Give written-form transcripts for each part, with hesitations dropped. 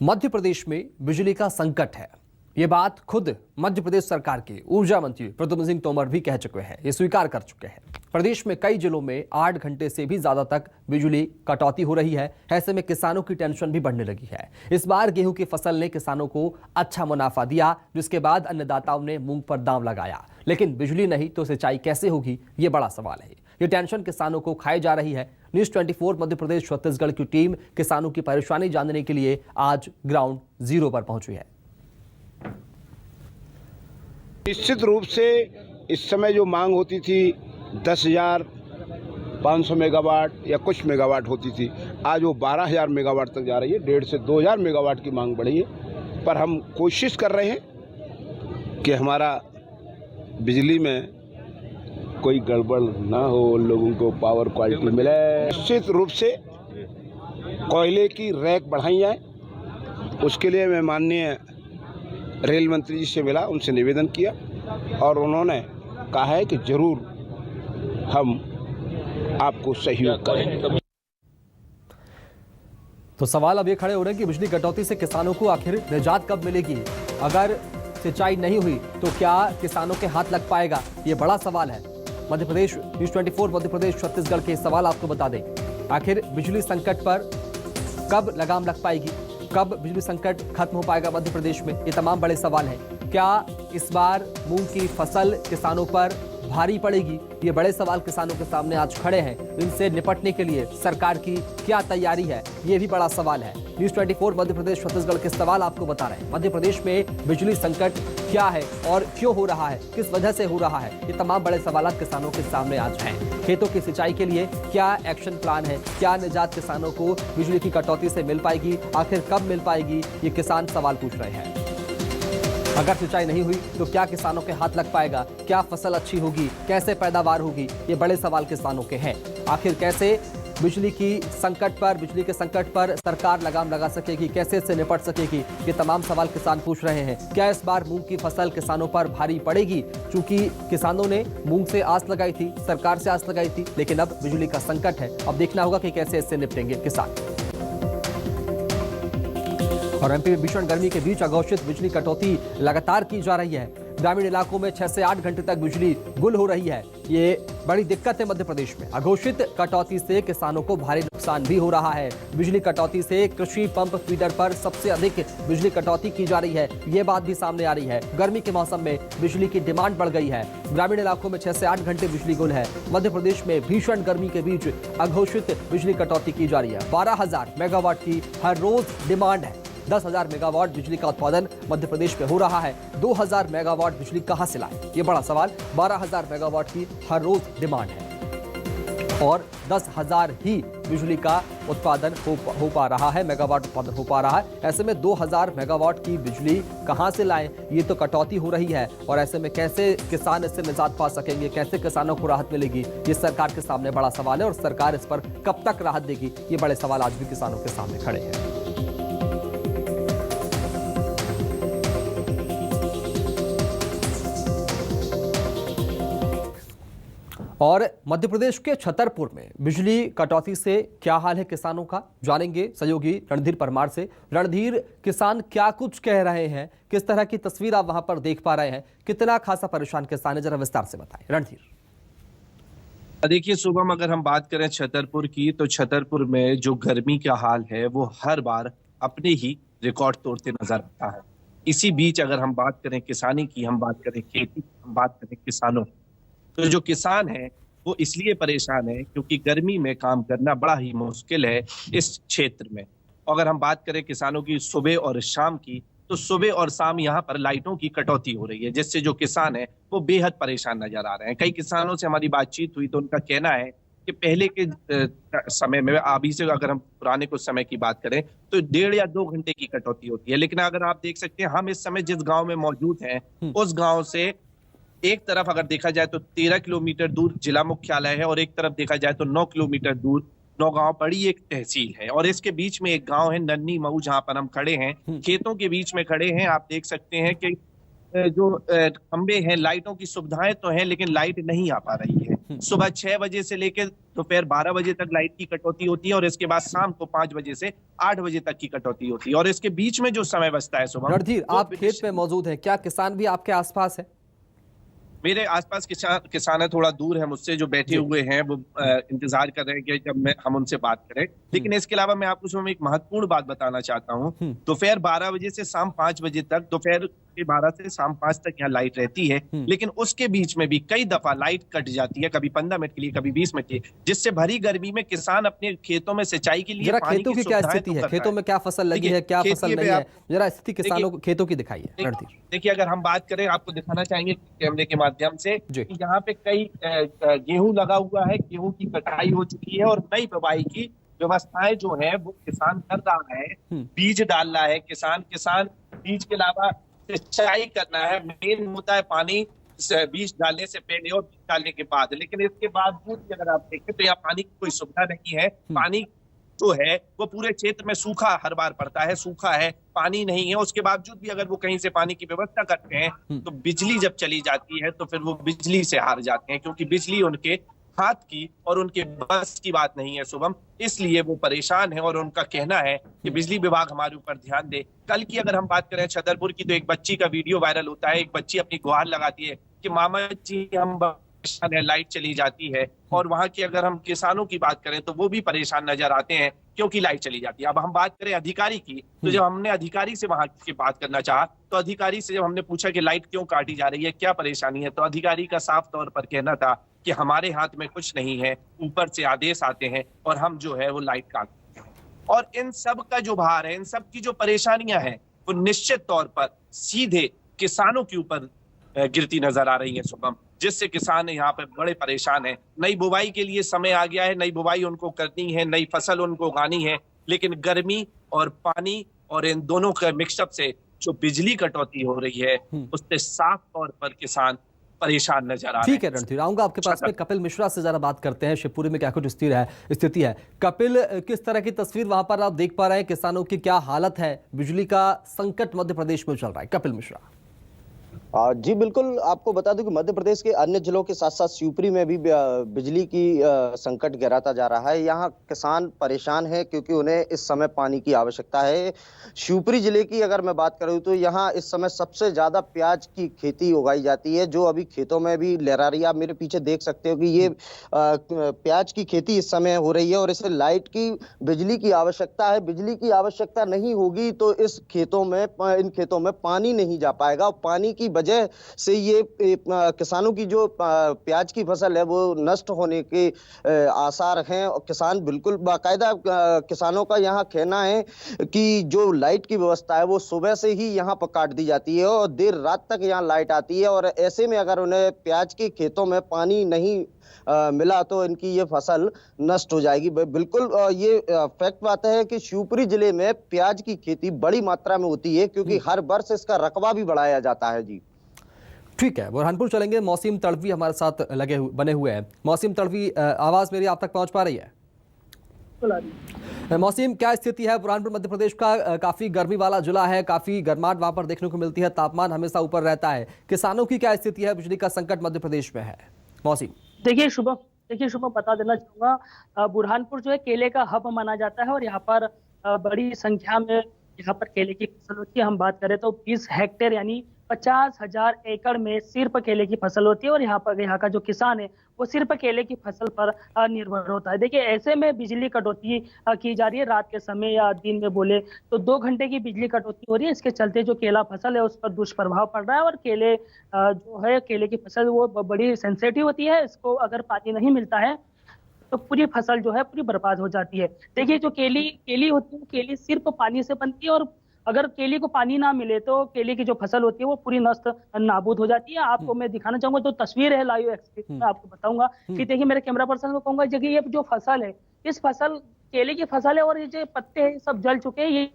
मध्य प्रदेश में बिजली का संकट है। ये बात खुद मध्य प्रदेश सरकार के ऊर्जा मंत्री प्रद्युम्न सिंह तोमर भी कह चुके हैं, ये स्वीकार कर चुके हैं। प्रदेश में कई जिलों में 8 घंटे से भी ज्यादा तक बिजली कटौती हो रही है। ऐसे में किसानों की टेंशन भी बढ़ने लगी है। इस बार गेहूं की फसल ने किसानों को अच्छा मुनाफा दिया, जिसके बाद अन्नदाताओं ने मूंग पर दांव लगाया। लेकिन बिजली नहीं तो सिंचाई कैसे होगी, ये बड़ा सवाल है। ये टेंशन किसानों को खाई जा रही है। न्यूज़ 24 मध्य प्रदेश छत्तीसगढ़ की टीम किसानों की परेशानी जानने के लिए आज ग्राउंड जीरो पर पहुंची है। निश्चित रूप से इस समय जो मांग होती थी 10,500 मेगावाट या कुछ मेगावाट होती थी, आज वो 12,000 मेगावाट तक जा रही है। 1,500 से 2,000 मेगावाट की मांग बढ़ी है। पर हम कोशिश कर रहे हैं कि हमारा बिजली में कोई गड़बड़ ना हो, लोगों को पावर क्वालिटी मिले। निश्चित रूप से कोयले की रैक बढ़ाई जाए, उसके लिए मैं माननीय रेल मंत्री जी से मिला, उनसे निवेदन किया और उन्होंने कहा है कि जरूर हम आपको सहयोग करेंगे। तो सवाल अब ये खड़े हो रहे हैं कि बिजली कटौती से किसानों को आखिर निजात कब मिलेगी? अगर सिंचाई नहीं हुई तो क्या किसानों के हाथ लग पाएगा? ये बड़ा सवाल है। मध्य प्रदेश न्यूज़ 24 मध्य प्रदेश छत्तीसगढ़ के सवाल आपको बता दें। आखिर बिजली संकट पर कब लगाम लग पाएगी? कब बिजली संकट खत्म हो पाएगा मध्य प्रदेश में? ये तमाम बड़े सवाल हैं। क्या इस बार मूंग की फसल किसानों पर भारी पड़ेगी? ये बड़े सवाल किसानों के सामने आज खड़े हैं। इनसे निपटने के लिए सरकार की क्या तैयारी है, ये भी बड़ा सवाल है। न्यूज़ 24 मध्य प्रदेश छत्तीसगढ़ के सवाल आपको बता रहे हैं। मध्य प्रदेश में बिजली संकट क्या है और क्यों हो रहा है, किस वजह से हो रहा है, ये तमाम बड़े सवाल किसानों के सामने आज हैं। खेतों की सिंचाई के लिए क्या एक्शन प्लान है? क्या निजात किसानों को बिजली की कटौती से मिल पाएगी? आखिर कब मिल पाएगी? ये किसान सवाल पूछ रहे हैं। अगर सिंचाई नहीं हुई तो क्या किसानों के हाथ लग पाएगा? क्या फसल अच्छी होगी? कैसे पैदावार होगी? ये बड़े सवाल किसानों के हैं। आखिर कैसे बिजली के संकट पर सरकार लगाम लगा सकेगी? कैसे इससे निपट सकेगी? ये तमाम सवाल किसान पूछ रहे हैं। क्या इस बार मूंग की फसल किसानों पर भारी पड़ेगी? चूंकि किसानों ने मूंग से आस लगाई थी, सरकार से आस लगाई थी, लेकिन अब बिजली का संकट है। अब देखना होगा कि कैसे इससे निपटेंगे किसान। और एमपी में भीषण गर्मी के बीच अघोषित बिजली कटौती लगातार की जा रही है। ग्रामीण इलाकों में 6 से 8 घंटे तक बिजली गुल हो रही है। ये बड़ी दिक्कत है मध्य प्रदेश में। अघोषित कटौती से किसानों को भारी नुकसान भी हो रहा है। बिजली कटौती से कृषि पंप फीडर पर सबसे अधिक बिजली कटौती की जा रही है। ये बात भी सामने आ रही है। गर्मी के मौसम में बिजली की डिमांड बढ़ गई है। ग्रामीण इलाकों में 6 से 8 घंटे बिजली गुल है। मध्य प्रदेश में भीषण गर्मी के बीच अघोषित बिजली कटौती की जा रही है। 12,000 मेगावाट की हर रोज डिमांड है। 10,000 मेगावाट बिजली का उत्पादन मध्य प्रदेश में हो रहा है। 2,000 मेगावाट बिजली कहां से लाएं? ये बड़ा सवाल। 12,000 मेगावाट की हर रोज डिमांड है और 10,000 ही बिजली का उत्पादन हो पा रहा है, मेगावाट उत्पादन हो पा रहा है। ऐसे में 2,000 मेगावाट की बिजली कहां से लाएं? ये तो कटौती हो रही है और ऐसे में कैसे किसान इससे निजात पा सकेंगे? कैसे किसानों को राहत मिलेगी? ये सरकार के सामने बड़ा सवाल है और सरकार इस पर कब तक राहत देगी? ये बड़े सवाल आज भी किसानों के सामने खड़े हैं। और मध्य प्रदेश के छतरपुर में बिजली कटौती से क्या हाल है किसानों का, जानेंगे सहयोगी रणधीर परमार से। रणधीर, किसान क्या कुछ कह रहे हैं? किस तरह की तस्वीर आप वहां पर देख पा रहे हैं? कितना खासा परेशान किसान है, जरा विस्तार से बताएं रणधीर। देखिए शुभम, अगर हम बात करें छतरपुर की, तो छतरपुर में जो गर्मी का हाल है वो हर बार अपने ही रिकॉर्ड तोड़ते नजर आता है। इसी बीच अगर हम बात करें किसानी की, हम बात करें खेती, हम बात करें किसानों, तो जो किसान है वो इसलिए परेशान है क्योंकि गर्मी में काम करना बड़ा ही मुश्किल है इस क्षेत्र में। अगर हम बात करें किसानों की सुबह और शाम की, तो सुबह और शाम यहाँ पर लाइटों की कटौती हो रही है, जिससे जो किसान है वो बेहद परेशान नजर आ रहे हैं। कई किसानों से हमारी बातचीत हुई तो उनका कहना है कि पहले के समय में, अभी से अगर हम पुराने कुछ समय की बात करें, तो 1.5 या 2 घंटे की कटौती होती है। लेकिन अगर आप देख सकते हैं, हम इस समय जिस गाँव में मौजूद हैं, उस गाँव से एक तरफ अगर देखा जाए तो 13 किलोमीटर दूर जिला मुख्यालय है और एक तरफ देखा जाए तो 9 किलोमीटर दूर नौगांव बड़ी एक तहसील है और इसके बीच में एक गांव है नन्नी मऊ, जहां पर हम खड़े हैं। खेतों के बीच में खड़े हैं। आप देख सकते हैं कि जो खंबे हैं, लाइटों की सुविधाएं तो हैं लेकिन लाइट नहीं आ पा रही है। सुबह 6 बजे से लेकर दोपहर 12 बजे तक लाइट की कटौती होती है और इसके बाद शाम को 5 बजे से 8 बजे तक की कटौती होती है। और इसके बीच में जो समय बचता है सुबह, रणधीर, आप खेत में मौजूद हैं, क्या किसान भी आपके आसपास है? मेरे आसपास किसान है, थोड़ा दूर है मुझसे, जो बैठे हुए हैं वो इंतजार कर रहे हैं कि जब हम उनसे बात करें। लेकिन इसके अलावा मैं आपको सुबह एक महत्वपूर्ण बात बताना चाहता हूं। दोपहर 12 बजे से शाम 5 बजे तक, दोपहर के 12 से शाम 5 तक यहाँ लाइट रहती है, लेकिन उसके बीच में भी कई दफा लाइट कट जाती है, कभी 15 मिनट के लिए, कभी 20 मिनट के लिए, जिससे भरी गर्मी में किसान अपने खेतों में सिंचाई के लिए जरा पानी खेतों की की क्या सुविधाएं स्थिति तो है, करता खेतों में क्या फसल लगी है, क्या फसल नहीं है, जरा स्थिति किसानों खेतों की दिखाइए रणधीर। देखिए, अगर हम बात करें, आपको दिखाना चाहेंगे कैमरे के माध्यम से जी। कि यहाँ पे कई गेहूं लगा हुआ है, गेहूं की कटाई हो चुकी है और नई बुवाई की व्यवस्थाएं जो है वो किसान कर रहा है। बीज डाल रहा है किसान बीज के अलावा सिंचाई करना है। मेन होता है पानी बीज डालने से पहले और बीज डालने के बाद, लेकिन इसके बावजूद भी अगर आप देखें तो यहाँ पानी की कोई सुविधा नहीं है। पानी जो है वो पूरे क्षेत्र में सूखा हर बार पड़ता है, सूखा है, पानी नहीं है। उसके बावजूद भी अगर वो कहीं से पानी की व्यवस्था करते हैं तो बिजली जब चली जाती है तो फिर वो बिजली से हार जाते हैं, क्योंकि बिजली उनके हाथ की और उनके बस की बात नहीं है शुभम, इसलिए वो परेशान है। और उनका कहना है कि बिजली विभाग हमारे ऊपर ध्यान दे। कल की अगर हम बात करें छतरपुर की, तो एक बच्ची का वीडियो वायरल होता है। एक बच्ची अपनी गुहार लगाती है कि मामा जी हम परेशान है, लाइट चली जाती है। और वहां की अगर हम किसानों की बात करें तो वो भी परेशान नजर आते हैं क्योंकि लाइट चली जाती है। अब हम बात करें अधिकारी की, तो जब हमने अधिकारी से वहां की बात करना चाहा, तो अधिकारी से जब हमने पूछा कि लाइट क्यों काटी जा रही है, क्या परेशानी है, तो अधिकारी का साफ तौर पर कहना था कि हमारे हाथ में कुछ नहीं है, ऊपर से आदेश आते हैं और हम जो है वो लाइट काटते हैं। और इन सब का जो भार है, इन सब की जो परेशानियां हैं, वो निश्चित तौर पर सीधे किसानों के ऊपर गिरती नजर आ रही है शुभम, जिससे किसान यहाँ पे बड़े परेशान है। नई बुवाई के लिए समय आ गया है, नई बुवाई उनको करनी है, नई फसल उनको उगानी है, लेकिन गर्मी और पानी और इन दोनों के मिक्सअप से जो बिजली कटौती हो रही है, उससे साफ तौर पर किसान परेशान नजर आ रहे हैं। ठीक है रणधीर, आऊंगा आपके पास में। कपिल मिश्रा से जरा बात करते हैं, शिवपुरी में क्या कुछ स्थिति है। कपिल, किस तरह की तस्वीर वहां पर आप देख पा रहे हैं, किसानों की क्या हालत है, बिजली का संकट मध्य प्रदेश में चल रहा है? कपिल मिश्रा। जी बिल्कुल, आपको बता दूं कि मध्य प्रदेश के अन्य जिलों के साथ साथ शिवपुरी में भी बिजली की संकट गहराता जा रहा है। यहाँ किसान परेशान है क्योंकि उन्हें इस समय पानी की आवश्यकता है। शिवपुरी जिले की अगर मैं बात करूं तो यहाँ इस समय सबसे ज्यादा प्याज की खेती उगाई जाती है, जो अभी खेतों में भी लहरा रही है। आप मेरे पीछे देख सकते हो कि ये प्याज की खेती इस समय हो रही है और इसे लाइट की, बिजली की आवश्यकता है। बिजली की आवश्यकता नहीं होगी तो इन खेतों में पानी नहीं जा पाएगा और पानी की वजह से ये किसानों की जो प्याज की फसल है वो नष्ट होने के आसार हैं। और किसान बिल्कुल बाकायदा, किसानों का यहाँ कहना है कि जो लाइट की व्यवस्था है वो सुबह से ही यहाँ पर काट दी जाती है और देर रात तक यहाँ लाइट आती है। और ऐसे में अगर उन्हें प्याज के खेतों में पानी नहीं मिला तो इनकी ये फसल नष्ट हो जाएगी। बिल्कुल ये फैक्ट बात है कि शिवपुरी जिले में प्याज की खेती बड़ी मात्रा में होती है क्योंकि हर वर्ष इसका रकबा भी बढ़ाया जाता है। जी ठीक है, बुरहानपुर चलेंगे। मौसीम तड़वी हमारे साथ बने हुए हैं। मौसीम तड़वी, आवाज मेरी आप तक पहुंच पा रही है? मौसीम, क्या स्थिति है बुरहानपुर मध्य प्रदेश का? काफी गर्मी वाला जिला है, काफी गर्माहट वहां पर देखने को मिलती है, तापमान हमेशा ऊपर रहता है। किसानों की क्या स्थिति है? बिजली का संकट मध्य प्रदेश में है। मौसीम। देखिए शुभम बता देना चाहूंगा, बुरहानपुर जो है केले का हब माना जाता है और यहाँ पर बड़ी संख्या में यहाँ पर केले की फसल होती है। हम बात करें तो 20 हेक्टेयर यानी 50,000 एकड़ में सिर्फ केले की फसल होती है और यहाँ का जो किसान है वो सिर्फ केले की फसल पर निर्भर होता है। देखिए, ऐसे में बिजली कटौती की जा रही है। रात के समय या दिन में बोले तो 2 घंटे की बिजली कटौती हो रही है। इसके चलते जो केला फसल है उस पर दुष्प्रभाव पड़ रहा है और केले की फसल वो बड़ी सेंसिटिव होती है। इसको अगर पानी नहीं मिलता है तो पूरी फसल जो है पूरी बर्बाद हो जाती है। देखिए, जो केली होती है, केली सिर्फ पानी से बनती है और अगर केले को पानी ना मिले तो केले की जो फसल होती है वो पूरी नष्ट नाबूद हो जाती है। आपको मैं दिखाना चाहूंगा, जो तस्वीर है लाइव एक्सपीरियंस में आपको बताऊंगा कि देखिए, मेरे कैमरा पर्सन को कहूंगा जगह ये जो फसल है, इस फसल केले की फसल है और ये जो पत्ते हैं सब जल चुके हैं।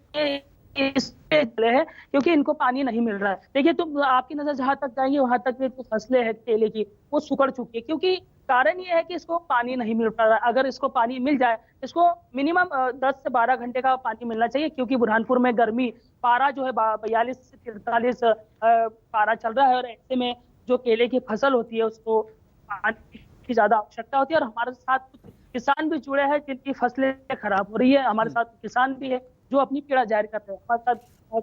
ये जले है क्योंकि इनको पानी नहीं मिल रहा है। देखिए, तो आपकी नजर जहां तक जाएंगे वहां तक जो फसलें हैं केले की वो सुकड़ चुकी है क्योंकि कारण ये है कि इसको पानी नहीं मिल पा रहा। अगर इसको पानी मिल जाए, इसको मिनिमम 10 से 12 घंटे का पानी मिलना चाहिए क्योंकि बुरहानपुर में गर्मी पारा जो है 42 से 43 पारा चल रहा है और ऐसे में जो केले की फसल होती है उसको पानी की ज्यादा आवश्यकता होती है। और हमारे साथ कुछ किसान भी जुड़े हैं जिनकी फसलें खराब हो रही है। हमारे साथ किसान भी है जो अपनी पीड़ा जाहिर कर रहे हैं। हमारे साथ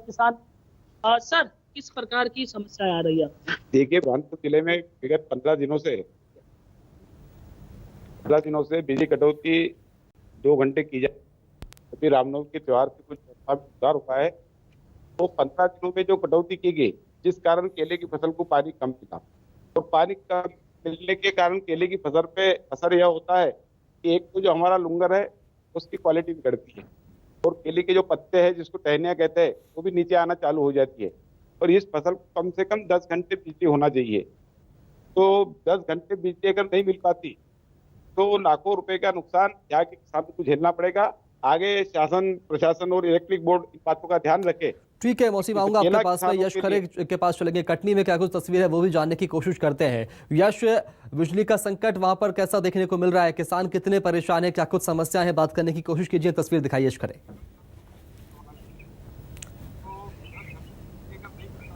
किसान सर, किस प्रकार की समस्या आ रही है? देखिए, बुरहानपुर जिले में विगत 15 दिनों से बिजली कटौती 2 घंटे की जाए। अभी रामनवमी के त्योहार पे कुछ सुधार हुआ है। तो 15 दिनों में जो कटौती की गई, जिस कारण केले की फसल को पानी कम मिला, तो पानी कम मिलने के कारण केले की फसल पे असर यह होता है कि एक तो जो हमारा लुंगर है उसकी क्वालिटी बिगड़ती है, और केले के जो पत्ते हैं जिसको टहनियाँ कहते हैं वो भी नीचे आना चालू हो जाती है। और इस फसल को कम से कम 10 घंटे बिजली होना चाहिए। तो 10 घंटे बिजली अगर नहीं मिल पाती तो लाखों रुपए का नुकसान यहाँ के किसानों को झेलना पड़ेगा। आगे शासन, प्रशासन और इलेक्ट्रिक बोर्ड इन बातों का ध्यान रखे। ठीक है मौसी, आऊंगा आपके पास में। यश खरे के पास चलेंगे। कटनी में क्या कुछ तस्वीर है वो भी जानने की कोशिश करते हैं। यश, बिजली का संकट वहां पर कैसा देखने को मिल रहा है? किसान कितने परेशान है? क्या कुछ समस्या है? बात करने की कोशिश कीजिए। तस्वीर दिखाइए यश खरे।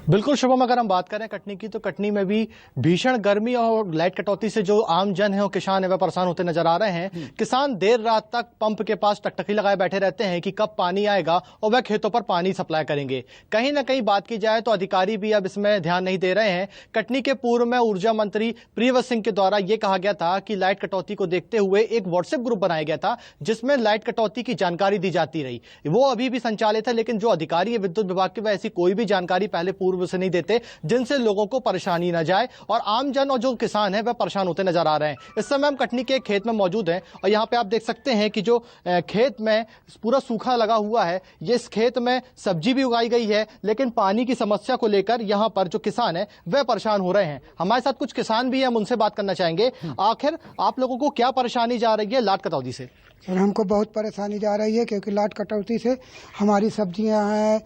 बिल्कुल शुभम, अगर हम बात करें कटनी की, तो कटनी में भी भीषण गर्मी और लाइट कटौती से जो आम जन है और किसान है वह परेशान होते नजर आ रहे हैं। किसान देर रात तक पंप के पास टकटकी लगाए बैठे रहते हैं कि कब पानी आएगा और वह खेतों पर पानी सप्लाई करेंगे। कहीं ना कहीं बात की जाए तो अधिकारी भी अब इसमें ध्यान नहीं दे रहे हैं। कटनी के पूर्व में ऊर्जा मंत्री प्रियव्रत सिंह के द्वारा यह कहा गया था कि लाइट कटौती को देखते हुए एक व्हाट्सएप ग्रुप बनाया गया था जिसमें लाइट कटौती की जानकारी दी जाती रही। वो अभी भी संचालित है, लेकिन जो अधिकारी है विद्युत विभाग के, वह ऐसी कोई भी जानकारी पहले पूर्व से नहीं देते जिनसे लोगों को परेशानी न जाए और आमजन और जो किसान है वह परेशान होते नजर आ रहे हैं। इस समय हम कटनी के एक खेत में मौजूद हैं और यहां पे आप देख सकते हैं कि जो खेत में पूरा सूखा लगा हुआ है। ये इस खेत में सब्जी भी उगाई गई है, लेकिन पानी की समस्या को लेकर यहां पर जो किसान है वह परेशान हो रहे हैं। हमारे साथ कुछ किसान भी हैं, हम उनसे बात करना चाहेंगे। आखिर आप लोगों को क्या परेशानी जा रही है लाट कटौती से? सर, हमको बहुत परेशानी जा रही है क्योंकि लाट कटौती से हमारी सब्जियां हैं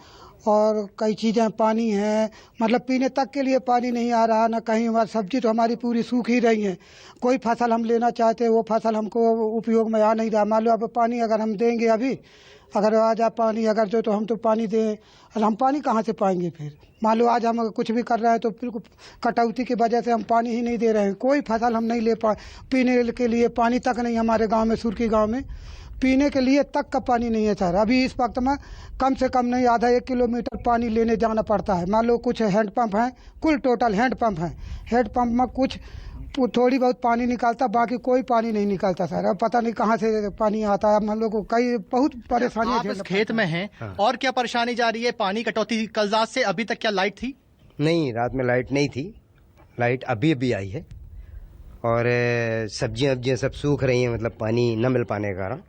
और कई चीज़ें, पानी है, मतलब पीने तक के लिए पानी नहीं आ रहा। ना कहीं हमारी सब्जी तो हमारी पूरी सूख ही रही है। कोई फसल हम लेना चाहते हैं वो फसल हमको उपयोग में आ नहीं रहा। मान लो अब पानी अगर हम देंगे, अभी अगर आ जाए पानी अगर जो, तो हम तो पानी दें, और हम पानी कहाँ से पाएंगे फिर? मान लो आज हम कुछ भी कर रहे हैं तो बिल्कुल कटौती की वजह से हम पानी ही नहीं दे रहे हैं। कोई फसल हम नहीं ले पा, पीने के लिए पानी तक नहीं हमारे गाँव में, सुरकी गाँव में पीने के लिए तक का पानी नहीं है सर। अभी इस वक्त में कम से कम नहीं आधा 1 किलोमीटर पानी लेने जाना पड़ता है। मान लो कुछ हैंडपंप हैं, कुल टोटल हैंडपंप हैं, हैंडपंप में कुछ थोड़ी बहुत पानी निकालता, बाकी कोई पानी नहीं निकालता सर। अब पता नहीं कहाँ से पानी आता है। हम लोग को कई बहुत परेशानी। आप इस खेत में हैं और क्या परेशानी जा रही है? पानी कटौती कल रात से अभी तक क्या लाइट थी? नहीं, रात में लाइट नहीं थी। लाइट अभी अभी आई है और सब्जियां सब सूख रही हैं, मतलब पानी न मिल पाने के कारण।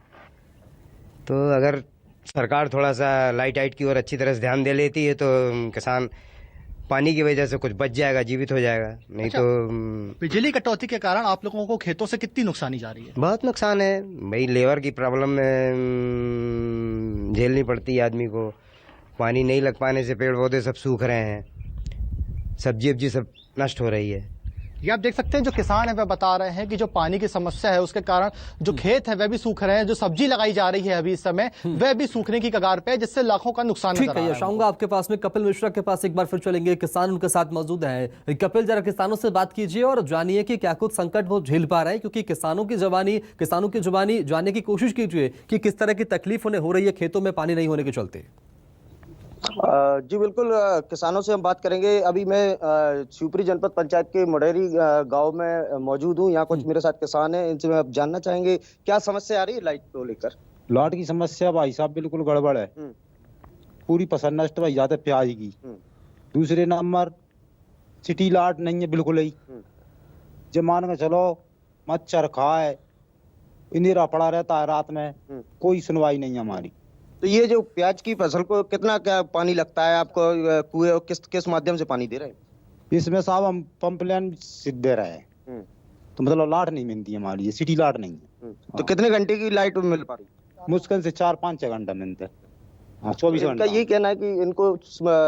तो अगर सरकार थोड़ा सा लाइट की ओर अच्छी तरह से ध्यान दे लेती है तो किसान पानी की वजह से कुछ बच जाएगा, जीवित हो जाएगा। नहीं तो बिजली कटौती के कारण आप लोगों को खेतों से कितनी नुकसानी जा रही है? बहुत नुकसान है भाई। लेबर की प्रॉब्लम झेलनी पड़ती है आदमी को। पानी नहीं लग पाने से पेड़ पौधे सब सूख रहे हैं, सब्जी सब नष्ट हो रही है। ये आप देख सकते हैं जो किसान है वह बता रहे हैं कि जो पानी की समस्या है उसके कारण जो खेत है वह भी सूख रहे हैं। जो सब्जी लगाई जा रही है अभी इस समय वह भी सूखने की कगार पे है, जिससे लाखों का नुकसान ठीक है, यश आऊंगा आपके पास में। कपिल मिश्रा के पास एक बार फिर चलेंगे। किसान उनके साथ मौजूद है। कपिल, जरा किसानों से बात कीजिए और जानिए कि क्या कुछ संकट वो झेल पा रहे हैं, क्योंकि किसानों की जुबानी जानने की कोशिश कीजिए कि किस तरह की तकलीफ उन्हें हो रही है खेतों में पानी नहीं होने के चलते। जी बिल्कुल, किसानों से हम बात करेंगे। अभी मैं शिवपुरी जनपद पंचायत के मोडेरी गांव में मौजूद हूं। यहाँ कुछ मेरे साथ किसान हैं, इनसे मैं जानना चाहेंगे क्या समस्या आ रही है लाइट को लेकर। लाइट की समस्या भाई साहब बिल्कुल गड़बड़ है। पूरी फसल नष्ट भाई ज्यादा प्याज की। दूसरे नंबर सिटी लाइट नहीं है बिल्कुल ही। जब मान के चलो मच्छर खाए इंदिरा पड़ा रहता है रात में, कोई सुनवाई नहीं है हमारी। तो ये जो प्याज की फसल को कितना क्या पानी लगता है आपको? कुएं किस माध्यम से पानी दे रहे हैं? इसमें साहब हम पंप लाइन से दे रहे हैं। तो मतलब लाइट नहीं मिलती हमारी, ये सिटी लाइट नहीं है। तो कितने घंटे की लाइट मिल पा रही? मुश्किल से 4-5 घंटा मिलते हैं। 24 घंटा। ये कहना है कि इनको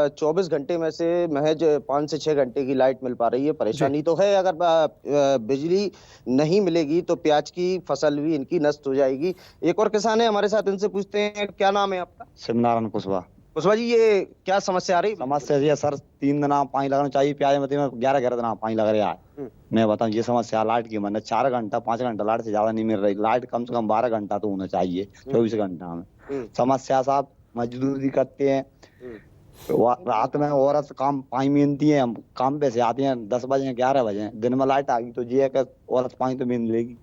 24 घंटे में से महज 5 से 6 घंटे की लाइट मिल पा रही है। परेशानी तो है, अगर बिजली नहीं मिलेगी तो प्याज की फसल भी इनकी नष्ट हो जाएगी। एक और किसान है हमारे साथ, इनसे पूछते हैं क्या नाम है आपका? शिवनारायण कुशवाहा। कुशवाहा जी, ये क्या समस्या आ रही? समस्या ये सर 3 दिन पानी लगाना चाहिए, प्याज में 11 दिन पानी लग रहा है। मैं बताऊं ये समस्या लाइट की, मैंने 4 घंटा 5 घंटा लाइट से ज्यादा नहीं मिल रही। लाइट कम से कम 12 घंटा तो होना चाहिए 24 घंटा में। समस्या साहब मजदूरी करते हैं रात में, औरत काम पानी मिलती है, हम काम पे से आते हैं 10 बजे 11 बजे, दिन में लाइट आ गई तो ये औरत पानी तो मिल लेगी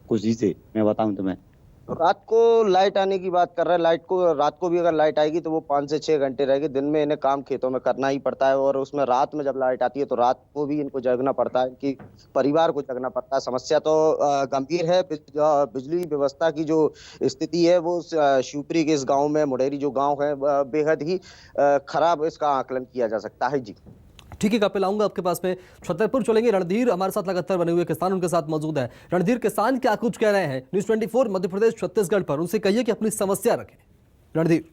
खुशी से। मैं बताऊं तुम्हें, रात को लाइट आने की बात कर रहे हैं। रात को भी अगर लाइट आएगी तो वो 5 से 6 घंटे रहेगी। दिन में इन्हें काम खेतों में करना ही पड़ता है, और उसमें रात में जब लाइट आती है तो रात को भी इनको जगना पड़ता है, इनकी परिवार को जगना पड़ता है। समस्या तो गंभीर है। बिजली व्यवस्था की जो स्थिति है वो शिवपुरी के इस गाँव में, मुडेरी जो गाँव है, बेहद ही खराब इसका आकलन किया जा सकता है। जी ठीक है, कपिल आऊंगा आपके पास में। छतरपुर चलेंगे। रणधीर हमारे साथ लगातार बने हुए किसान उनके साथ मौजूद है। रणधीर, किसान क्या कुछ कह रहे हैं न्यूज़ 24 मध्य प्रदेश छत्तीसगढ़ पर? उनसे कहिए कि अपनी समस्या रखें। रणधीर,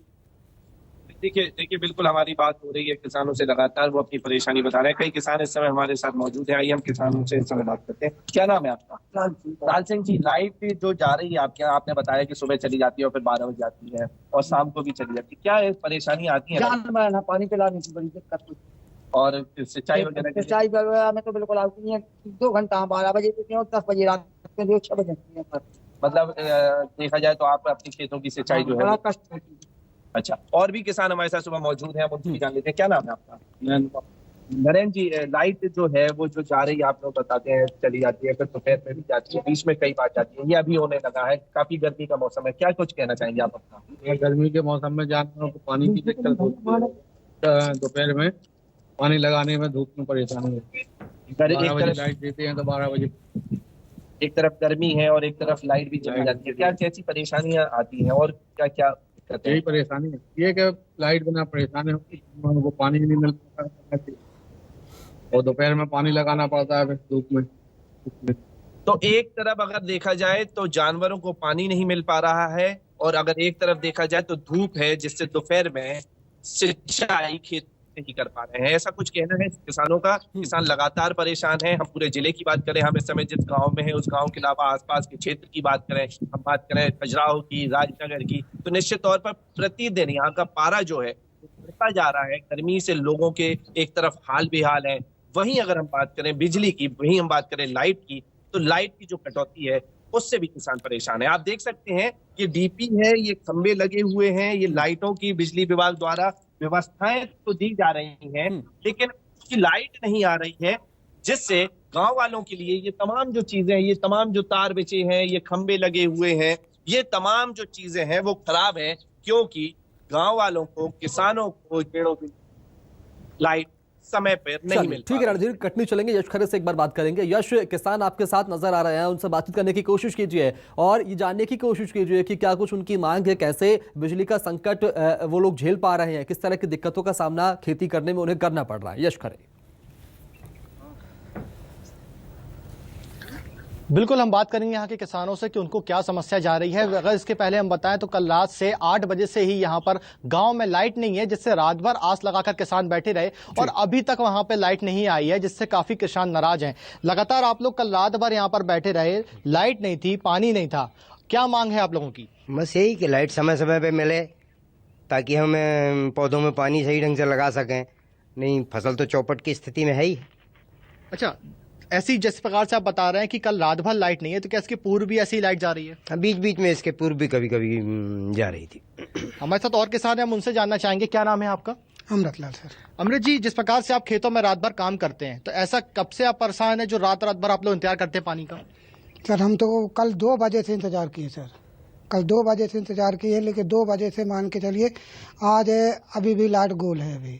देखिए बिल्कुल हमारी बात हो रही है किसानों से, लगातार वो अपनी परेशानी बता रहे हैं। कई किसान इस समय हमारे साथ मौजूद हैं। आइए हम किसानों से इस समय बात करते हैं। क्या नाम है आपका? लाल सिंह जी, लाइट जो जा रही है आपके यहाँ, आपने बताया कि सुबह चली जाती है और फिर 12 बजे आती है और शाम को भी चली जाती है, क्या परेशानी आती है? पानी पिलाने की बड़ी दिक्कत, और सिंचाई वगैरह सिंचाई वगैरह में तो बिल्कुल आती नहीं है। 2 घंटा 12 बजे देती है और 10 बजे रात में 6 बजे देती है। मतलब देखा जाए तो आप अपनी खेतों की सिंचाई जो है बड़ा कष्ट होती है। अच्छा, और भी किसान हमारे साथ सुबह मौजूद हैं, हम उनकी जान लेते हैं। क्या नाम है आपका? नरेंद्र जी, लाइट जो है वो जो जा रही है, आप लोग बताते हैं चली जाती है, फिर दोपहर में भी जाती है, बीच में कई बार जाती है, ये अभी होने लगा है। काफी गर्मी का मौसम है, क्या कुछ कहना चाहेंगे आप अपना? गर्मी के मौसम में जानवरों को पानी की दिक्कत होती है। दोपहर में पानी लगाने में धूप में परेशानी होती है। 12 बजे लाइट देते हैं तो 12 बजे एक तरफ गर्मी है और एक तरफ लाइट भी चली जाती है। क्या कैसी परेशानियां आती हैं और क्या क्या यही परेशानी है, ये कि लाइट बिना परेशानी होती है, वो पानी नहीं मिल पाता और दोपहर में पानी लगाना पड़ता है धूप में। तो एक तरफ अगर देखा जाए तो जानवरों को पानी नहीं मिल पा रहा है, और अगर एक तरफ देखा जाए तो धूप है, जिससे दोपहर में सिंचाई खेत नहीं कर पा रहे हैं। ऐसा कुछ कहना है किसानों का। किसान लगातार परेशान हैं। हम पूरे जिले की बात करें, हम इस समय जिस गांव में है उस गांव के अलावा आसपास के क्षेत्र की बात करें, हम बात करें खजुराहो की, राजनगर की, तो निश्चित तौर पर प्रतिदिन यहाँ का पारा जो है बढ़ता जा रहा है। गर्मी से लोगों के एक तरफ हाल बेहाल है। वहीं अगर हम बात करें बिजली की, वहीं हम बात करें लाइट की, तो लाइट की जो कटौती है उससे भी किसान परेशान है। आप देख सकते हैं ये डीपी है, ये खंबे लगे हुए हैं, ये लाइटों की बिजली विभाग द्वारा व्यवस्थाएं तो दी जा रही हैं, लेकिन उसकी लाइट नहीं आ रही है, जिससे गांव वालों के लिए ये तमाम जो चीजें, ये तमाम जो तार बिछे हैं, ये खंबे लगे हुए हैं, ये तमाम जो चीजें हैं वो खराब हैं, क्योंकि गांव वालों को, किसानों को पेड़ों की लाइट समय पर नहीं मिल। ठीक है रणधीर, कटनी चलेंगे। यश खरे से एक बार बात करेंगे। यश, किसान आपके साथ नजर आ रहे हैं, उनसे बातचीत करने की कोशिश कीजिए और ये जानने की कोशिश कीजिए कि क्या कुछ उनकी मांग है, कैसे बिजली का संकट वो लोग झेल पा रहे हैं, किस तरह की दिक्कतों का सामना खेती करने में उन्हें करना पड़ रहा है। यश खरे, बिल्कुल हम बात करेंगे यहाँ के किसानों से कि उनको क्या समस्या जा रही है। अगर इसके पहले हम बताएं तो कल रात से 8 बजे से ही यहाँ पर गांव में लाइट नहीं है, जिससे रात भर आस लगाकर किसान बैठे रहे और अभी तक वहां पे लाइट नहीं आई है, जिससे काफी किसान नाराज हैं। लगातार आप लोग कल रात भर यहाँ पर बैठे रहे, लाइट नहीं थी, पानी नहीं था, क्या मांग है आप लोगों की? बस यही कि लाइट समय समय पे मिले ताकि हम पौधों में पानी सही ढंग से लगा सकें, नहीं फसल तो चौपट की स्थिति में है ही। अच्छा, ऐसी जिस प्रकार से आप बता रहे हैं कि कल रात भर लाइट नहीं है, तो क्या इसके पूर्व भी ऐसी लाइट जा रही है? बीच बीच में इसके पूर्व भी कभी कभी जा रही थी। हमारे साथ और किसान हैं, हम उनसे जानना चाहेंगे। क्या नाम है आपका? अमृतलाल सर। अमृत जी, जिस प्रकार से आप खेतों में रात भर काम करते हैं, तो ऐसा कब से आप परेशान है जो रात भर आप लोग इंतजार करते हैं पानी का? सर हम तो कल 2 बजे से इंतजार किए सर, कल 2 बजे से इंतजार किए, लेकिन 2 बजे से मान के चलिए आज अभी भी लाइट गोल है, अभी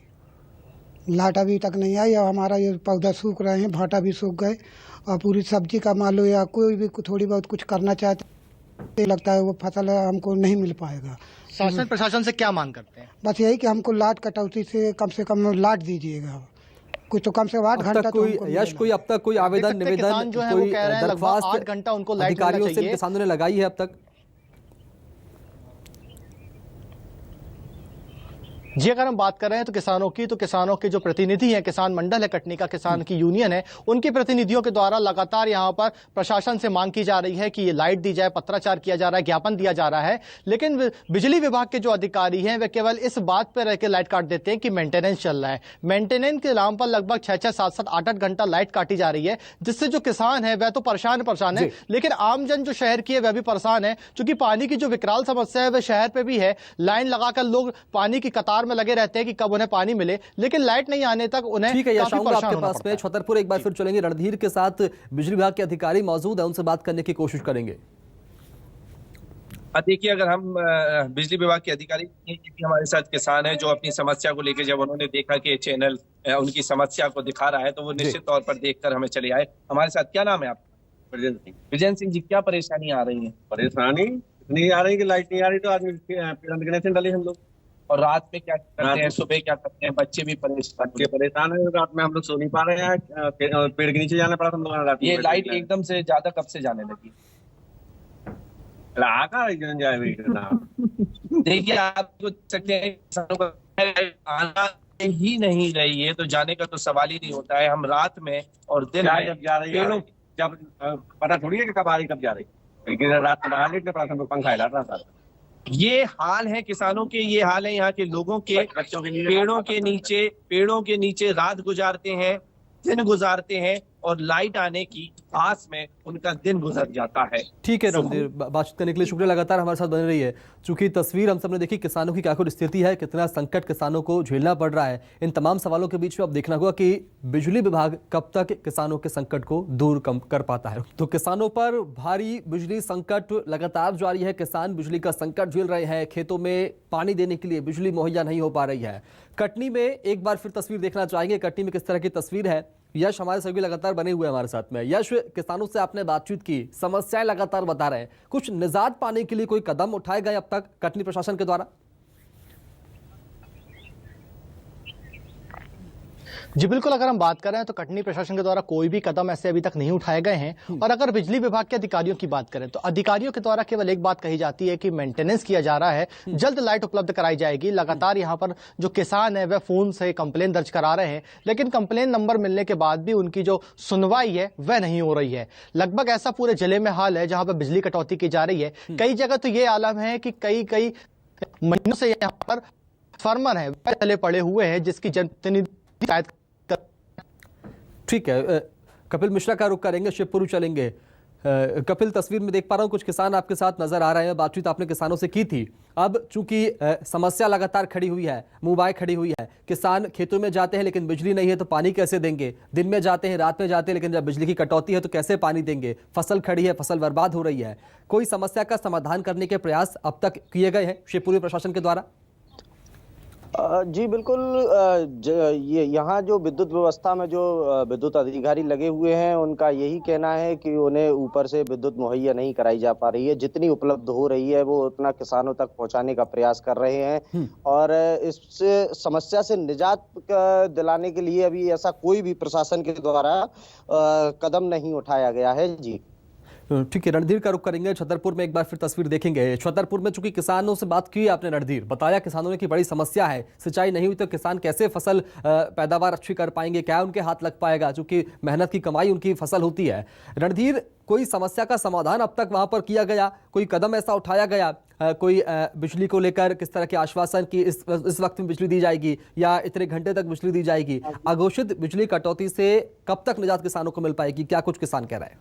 लाइट अभी तक नहीं आई। और हमारा ये पौधा सूख रहे हैं, भाटा भी सूख गए और पूरी सब्जी का मान लो या कोई भी थोड़ी बहुत कुछ करना चाहते, लगता है वो फसल हमको नहीं मिल पाएगा। शासन प्रशासन से क्या मांग करते हैं? बस यही कि हमको लाइट कटौती से कम लाइट दीजिएगा, कुछ तो कम से 8 घंटा। कोई यश, कोई अब तक कोई आवेदन, निवेदन, जो है वो कह रहे हैं लगभग 8 घंटा उनको लाइट अधिकारियों से किसानों ने लगाई है अब तक? जी अगर हम बात कर रहे हैं तो किसानों की, तो किसानों के जो प्रतिनिधि हैं, किसान मंडल है कटनी का, किसान की यूनियन है, उनके प्रतिनिधियों के द्वारा लगातार यहां पर प्रशासन से मांग की जा रही है कि ये लाइट दी जाए, पत्राचार किया जा रहा है, ज्ञापन दिया जा रहा है। लेकिन बिजली विभाग के जो अधिकारी हैं वे केवल इस बात पर रह के लाइट काट देते हैं कि मेंटेनेंस चल रहा है। मेंटेनेंस के नाम पर लगभग 6-6, 7-7, 8-8 घंटा लाइट काटी जा रही है, जिससे जो किसान है वह तो परेशान है, लेकिन आमजन जो शहर की है वह भी परेशान है, क्योंकि पानी की जो विकराल समस्या है वह शहर पे भी है। लाइन लगाकर लोग पानी की कतार में लगे रहते हैं कि कब उन्हें पानी मिले, लेकिन लाइट नहीं आने तक उन्हें ठीक है, काफी परेशान आपके होना पास पड़ता में है। छतरपुर एक बार फिर चलेंगे, रणधीर के साथ बिजली विभाग के अधिकारी मौजूद है, उनसे बात करने की कोशिश करेंगे। देखिए, अगर हम बिजली विभाग के अधिकारी हमारे साथ किसान है जो अपनी समस्या को लेकर जब उन्होंने देखा कि चैनल उनकी समस्या को दिखा रहा है तो वो निश्चित तौर पर देखकर हमें चले आए। हमारे साथ क्या नाम है आपका? विजय सिंह जी, क्या परेशानी आ रही है? परेशानी इतनी आ रही कि लाइट नहीं आ रही तो आदमी पेड़ से डले हम लोग। और रात में क्या करते हैं, सुबह क्या करते हैं? बच्चे भी परेशान है, रात में हम लोग सो नहीं पा रहे हैं, पेड़ के नीचे जाना पड़ा हम लोग रात में। ये लाइट एकदम से ज्यादा कब से जाने लगी? देखिए, आप सोच सकते हैं किसानों का आना ही नहीं रही है तो जाने का तो सवाल ही नहीं होता है। हम रात में और दिन में जब जा रही है, जब पता थोड़ी है कि कब आ रही कब जा रही, लेकिन रात में बाहर निकले पड़ा हम लोग पंखा हिला रहा था। ये हाल है किसानों के, ये हाल है यहाँ के लोगों के। पेड़ों के नीचे रात गुजारते हैं, दिन गुजारते हैं और लाइट आने की आस में उनका दिन गुजर जाता है। ठीक है रणधीर, बातचीत करने के लिए शुक्रिया, लगातार हमारे साथ बनी रही है। चूंकि तस्वीर हम सबने देखी किसानों की क्या कुछ स्थिति है, कितना संकट किसानों को झेलना पड़ रहा है। इन तमाम सवालों के बीच में अब देखना होगा कि बिजली विभाग कब तक किसानों के संकट को दूर कम कर पाता है। तो किसानों पर भारी बिजली संकट लगातार जारी है, किसान बिजली का संकट झेल रहे हैं, खेतों में पानी देने के लिए बिजली मुहैया नहीं हो पा रही है। कटनी में एक बार फिर तस्वीर देखना चाहेंगे, कटनी में किस तरह की तस्वीर है। यश हमारे सभी लगातार बने हुए हमारे साथ में। यश, किसानों से आपने बातचीत की, समस्याएं लगातार बता रहे हैं, कुछ निजात पाने के लिए कोई कदम उठाए गए अब तक कटनी प्रशासन के द्वारा? जी बिल्कुल, अगर हम बात कर रहे हैं तो कटनी प्रशासन के द्वारा कोई भी कदम ऐसे अभी तक नहीं उठाए गए हैं। और अगर बिजली विभाग के अधिकारियों की बात करें तो अधिकारियों के द्वारा केवल एक बात कही जाती है कि मेंटेनेंस किया जा रहा है, जल्द लाइट उपलब्ध कराई जाएगी। लगातार यहाँ पर जो किसान है वह फोन से कंप्लेन दर्ज करा रहे हैं, लेकिन कंप्लेन नंबर मिलने के बाद भी उनकी जो सुनवाई है वह नहीं हो रही है। लगभग ऐसा पूरे जिले में हाल है जहां पर बिजली कटौती की जा रही है। कई जगह तो ये आलम है कि कई महीनों से यहाँ पर फर्मर है वह चले पड़े हुए हैं, जिसकी जनप्रतिनिधि शायद। ठीक है, कपिल मिश्रा का रुख करेंगे, शिवपुरी चलेंगे। कपिल, तस्वीर में देख पा रहा हूं कुछ किसान आपके साथ नजर आ रहे हैं, बातचीत आपने किसानों से की थी। अब चूंकि समस्या लगातार खड़ी हुई है, मुंबाई खड़ी हुई है, किसान खेतों में जाते हैं लेकिन बिजली नहीं है तो पानी कैसे देंगे? दिन में जाते हैं, रात में जाते हैं, लेकिन जब बिजली की कटौती है तो कैसे पानी देंगे? फसल खड़ी है, फसल बर्बाद हो रही है। कोई समस्या का समाधान करने के प्रयास अब तक किए गए हैं शिवपुरी प्रशासन के द्वारा? जी बिल्कुल, ये यहाँ जो विद्युत व्यवस्था में जो विद्युत अधिकारी लगे हुए हैं उनका यही कहना है कि उन्हें ऊपर से विद्युत मुहैया नहीं कराई जा पा रही है। जितनी उपलब्ध हो रही है वो उतना किसानों तक पहुंचाने का प्रयास कर रहे हैं और इस समस्या से निजात दिलाने के लिए अभी ऐसा कोई भी प्रशासन के द्वारा कदम नहीं उठाया गया है। जी ठीक है, रणधीर का रुख करेंगे। छतरपुर में एक बार फिर तस्वीर देखेंगे। छतरपुर में चूंकि किसानों से बात की आपने रणधीर, बताया किसानों ने कि बड़ी समस्या है, सिंचाई नहीं हुई तो किसान कैसे फसल पैदावार अच्छी कर पाएंगे, क्या उनके हाथ लग पाएगा, चूंकि मेहनत की कमाई उनकी फसल होती है। रणधीर, कोई समस्या का समाधान अब तक वहां पर किया गया, कोई कदम ऐसा उठाया गया, कोई बिजली को लेकर किस तरह के आश्वासन की इस वक्त में बिजली दी जाएगी या इतने घंटे तक बिजली दी जाएगी? अघोषित बिजली कटौती से कब तक निजात किसानों को मिल पाएगी, क्या कुछ किसान कह रहे हैं?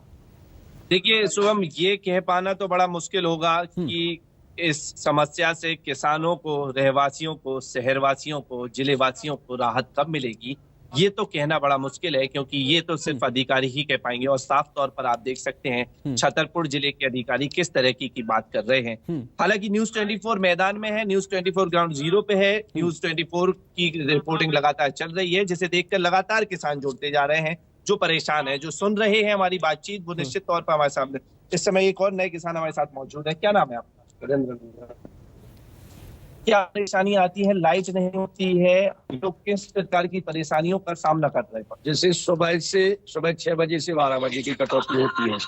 देखिए शुभम, ये कह पाना तो बड़ा मुश्किल होगा कि इस समस्या से किसानों को, रहवासियों को, शहरवासियों को, जिलेवासियों को राहत कब मिलेगी, ये तो कहना बड़ा मुश्किल है, क्योंकि ये तो सिर्फ अधिकारी ही कह पाएंगे। और साफ तौर पर आप देख सकते हैं छतरपुर जिले के अधिकारी किस तरह की बात कर रहे हैं। हालांकि न्यूज 24 मैदान में है, न्यूज 24 ग्राउंड जीरो पे है, न्यूज 24 की रिपोर्टिंग लगातार चल रही है, जिसे देखकर लगातार किसान जुड़ते जा रहे हैं, जो परेशान है, जो सुन रहे हैं हमारी बातचीत, वो निश्चित तौर पर हमारे सामने। इस समय एक और नए किसान हमारे साथ मौजूद है। क्या नाम है आपका? क्या परेशानी आती है, लाइट नहीं होती है, लोग किस प्रकार की परेशानियों का सामना कर रहे हैं? जैसे सुबह 6 बजे से 12 बजे की कटौती होती है,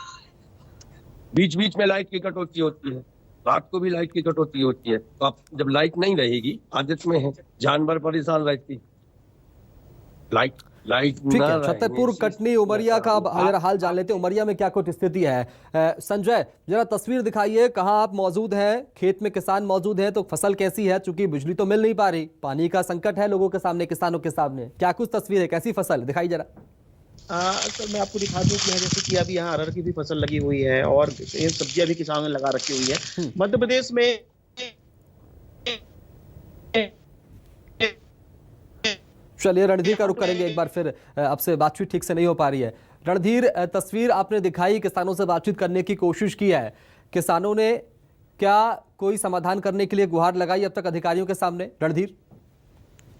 बीच बीच में लाइट की कटौती होती है, रात को भी लाइट की कटौती होती है। तो अब जब लाइट नहीं रहेगी, आदत में है, जानवर परेशान रहती, लाइट ठीक है। छतरपुर, कटनी, उमरिया का अब जरा हाल जान लेते हैं। उमरिया में क्या कुछ स्थिति है? संजय, जरा तस्वीर दिखाइए, कहाँ आप मौजूद हैं? खेत में किसान मौजूद हैं, तो फसल कैसी है? चूंकि बिजली तो मिल नहीं पा रही, पानी का संकट है लोगों के सामने, किसानों के सामने, क्या कुछ तस्वीर है? कैसी फसल दिखाई जरा। सर मैं आपको दिखा दूं कि जैसे कि अभी यहाँ अरहर की भी फसल लगी हुई है और ये सब्जियां भी किसानों ने लगा रखी हुई है। मध्य प्रदेश में चलिए रणधीर का रुख करेंगे एक बार फिर, आपसे बातचीत ठीक से नहीं हो पा रही है। रणधीर, तस्वीर आपने दिखाई, किसानों से बातचीत करने की कोशिश की है, किसानों ने क्या कोई समाधान करने के लिए गुहार लगाई अब तक अधिकारियों के सामने? रणधीर,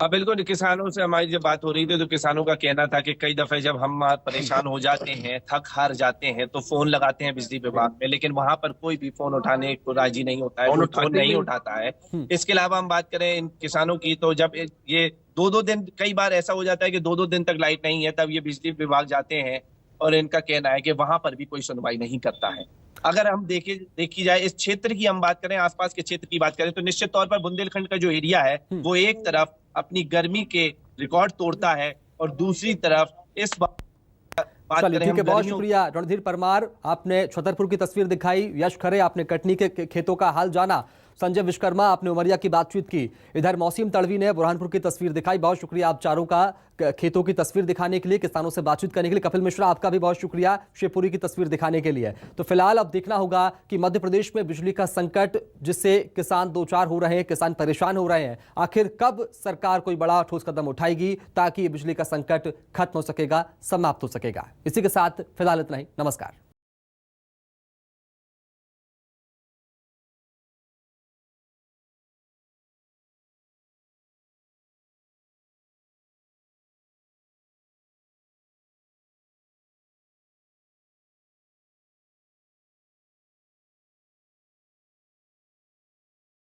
बिल्कुल, किसानों से हमारी जब बात हो रही थी तो किसानों का कहना था कि कई दफे जब हम परेशान हो जाते हैं, थक हार जाते हैं, तो फोन लगाते हैं बिजली विभाग में, लेकिन वहां पर कोई भी फोन उठाने को राजी नहीं होता है, फोन नहीं उठाता है। इसके अलावा हम बात करें इन किसानों की, तो जब ये 2-2 दिन, कई बार ऐसा हो जाता है कि 2-2 दिन तक लाइट नहीं है, तब ये बिजली विभाग जाते हैं और इनका कहना है कि वहां पर भी कोई सुनवाई नहीं करता है। अगर हम देखी जाए इस क्षेत्र की हम बात करें, आसपास के क्षेत्र की बात करें, तो निश्चित तौर पर बुंदेलखंड का जो एरिया है वो एक तरफ अपनी गर्मी के रिकॉर्ड तोड़ता है और दूसरी तरफ इस चलिए ठीक है, बहुत शुक्रिया रणधीर परमार। आपने छतरपुर की तस्वीर दिखाई, यश खरे आपने कटनी के खेतों का हाल जाना, संजय विश्वकर्मा आपने उमरिया की बातचीत की, इधर मौसीम तड़वी ने बुरहानपुर की तस्वीर दिखाई। बहुत शुक्रिया आप चारों का खेतों की तस्वीर दिखाने के लिए, किसानों से बातचीत करने के लिए। कपिल मिश्रा, आपका भी बहुत शुक्रिया शिवपुरी की तस्वीर दिखाने के लिए। तो फिलहाल अब देखना होगा कि मध्य प्रदेश में बिजली का संकट जिससे किसान दो चार हो रहे हैं, किसान परेशान हो रहे हैं, आखिर कब सरकार कोई बड़ा ठोस कदम उठाएगी ताकि ये बिजली का संकट खत्म हो सकेगा, समाप्त हो सकेगा। इसी के साथ फिलहाल इतना ही, नमस्कार।